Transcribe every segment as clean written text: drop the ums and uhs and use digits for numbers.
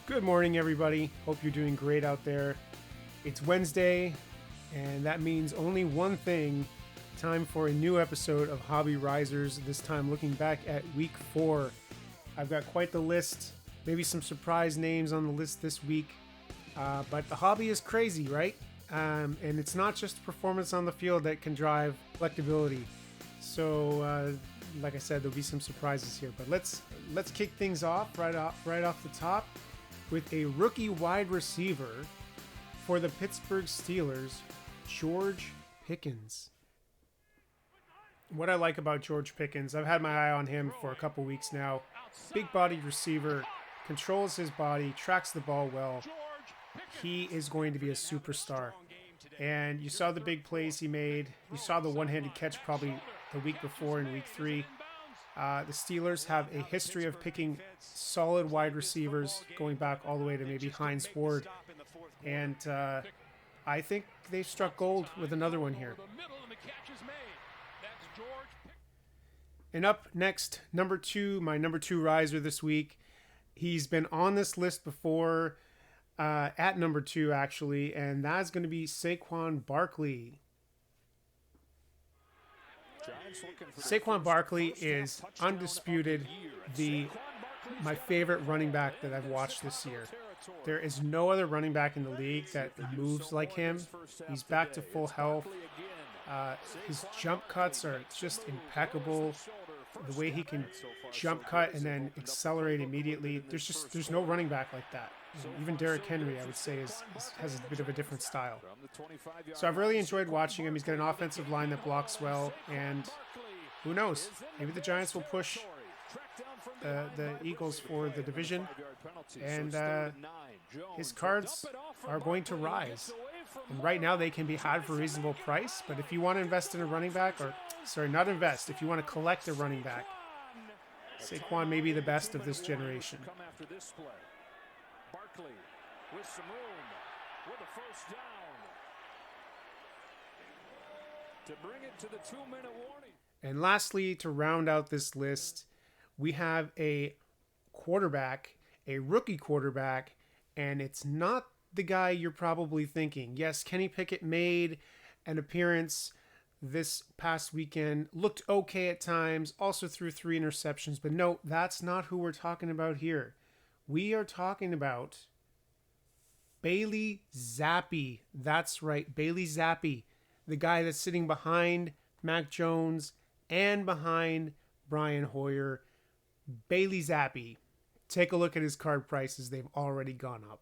Good morning, everybody. Hope you're doing great out there. It's Wednesday, and that means only one thing. Time for a new episode of Hobby Risers, this time looking back at week 4. I've got quite the list, maybe some surprise names on the list this week, but the hobby is crazy, right? And it's not just performance on the field that can drive collectability. So, like I said, there'll be some surprises here, but let's kick things off right off the top with a rookie wide receiver for the Pittsburgh Steelers, George Pickens. What I like about George Pickens, I've had my eye on him for a couple weeks now. Big-bodied receiver, controls his body, tracks the ball well. He is going to be a superstar. And you saw the big plays he made. You saw the one-handed catch probably the week before in week 3. The Steelers have a history of picking solid wide receivers going back all the way to maybe Hines Ward. And I think they've struck gold with another one here. And up next, number 2, my number 2 riser this week. He's been on this list before, at number 2 actually, and that's going to be Saquan Barkley. Saquon Barkley is undisputed my favorite running back that I've watched this year. There is no other running back in the league that moves like him. He's back to full health. His jump cuts are just impeccable. The way he can jump cut and then accelerate immediately. There's no running back like that. Even Derrick Henry, I would say, has a bit of a different style. So I've really enjoyed watching him. He's got an offensive line that blocks well, and who knows? Maybe the Giants will push the Eagles for the division, and his cards are going to rise. And right now they can be had for a reasonable price, but if you want to invest in a running back, if you want to collect a running back, Saquon may be the best of this generation. Barkley with some room with a first down to bring it to the 2-minute warning. And lastly, to round out this list, we have a quarterback, a rookie quarterback, and it's not the guy you're probably thinking. Yes, Kenny Pickett made an appearance this past weekend, looked okay at times, also threw 3 interceptions, but no, that's not who we're talking about here. We are talking about Bailey Zappi. That's right, Bailey Zappi, the guy that's sitting behind Mac Jones and behind Brian Hoyer. Bailey Zappi. Take a look at his card prices. They've already gone up.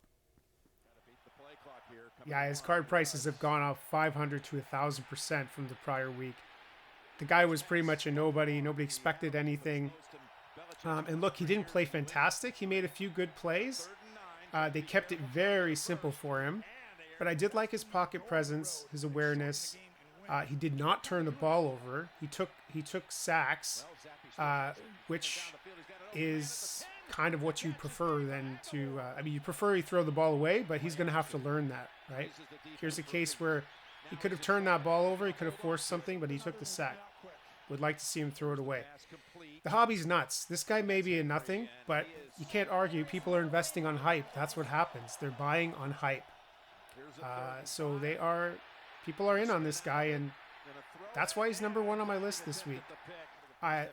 Yeah, his card prices have gone up 500 to 1,000% from the prior week. The guy was pretty much a nobody. Nobody expected anything. And look, he didn't play fantastic. He made a few good plays. They kept it very simple for him. But I did like his pocket presence, his awareness. He did not turn the ball over. He took sacks, which is kind of what you prefer than to... you prefer he throw the ball away, but he's going to have to learn that, right? Here's a case where he could have turned that ball over. He could have forced something, but he took the sack. Would like to see him throw it away. The hobby's nuts. This guy may be a nothing, but you can't argue. People are investing on hype. That's what happens. They're buying on hype. So people are in on this guy, and that's why he's number 1 on my list this week.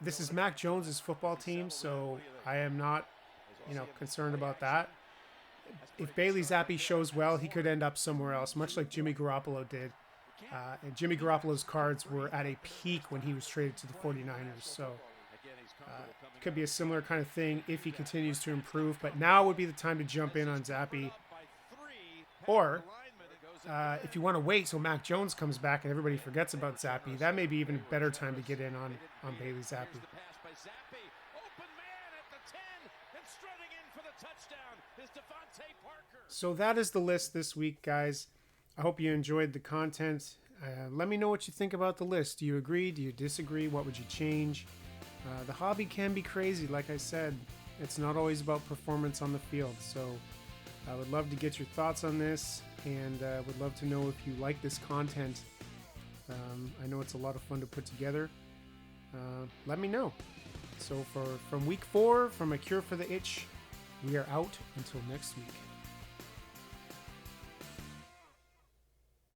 This is Mac Jones's football team, so I am not, concerned about that. If Bailey Zappi shows well, he could end up somewhere else, much like Jimmy Garoppolo did. And Jimmy Garoppolo's cards were at a peak when he was traded to the 49ers. So it could be a similar kind of thing if he continues to improve. But now would be the time to jump in on Zappi. Or if you want to wait till Mac Jones comes back and everybody forgets about Zappi, that may be even a better time to get in on Bailey Zappi. So that is the list this week, guys. I hope you enjoyed the content. Let me know what you think about the list. Do you agree? Do you disagree? What would you change? The hobby can be crazy, like I said. It's not always about performance on the field. So I would love to get your thoughts on this, and would love to know if you like this content. I know it's a lot of fun to put together. Let me know. So from week 4, from A Cure for the Itch We are out until next week.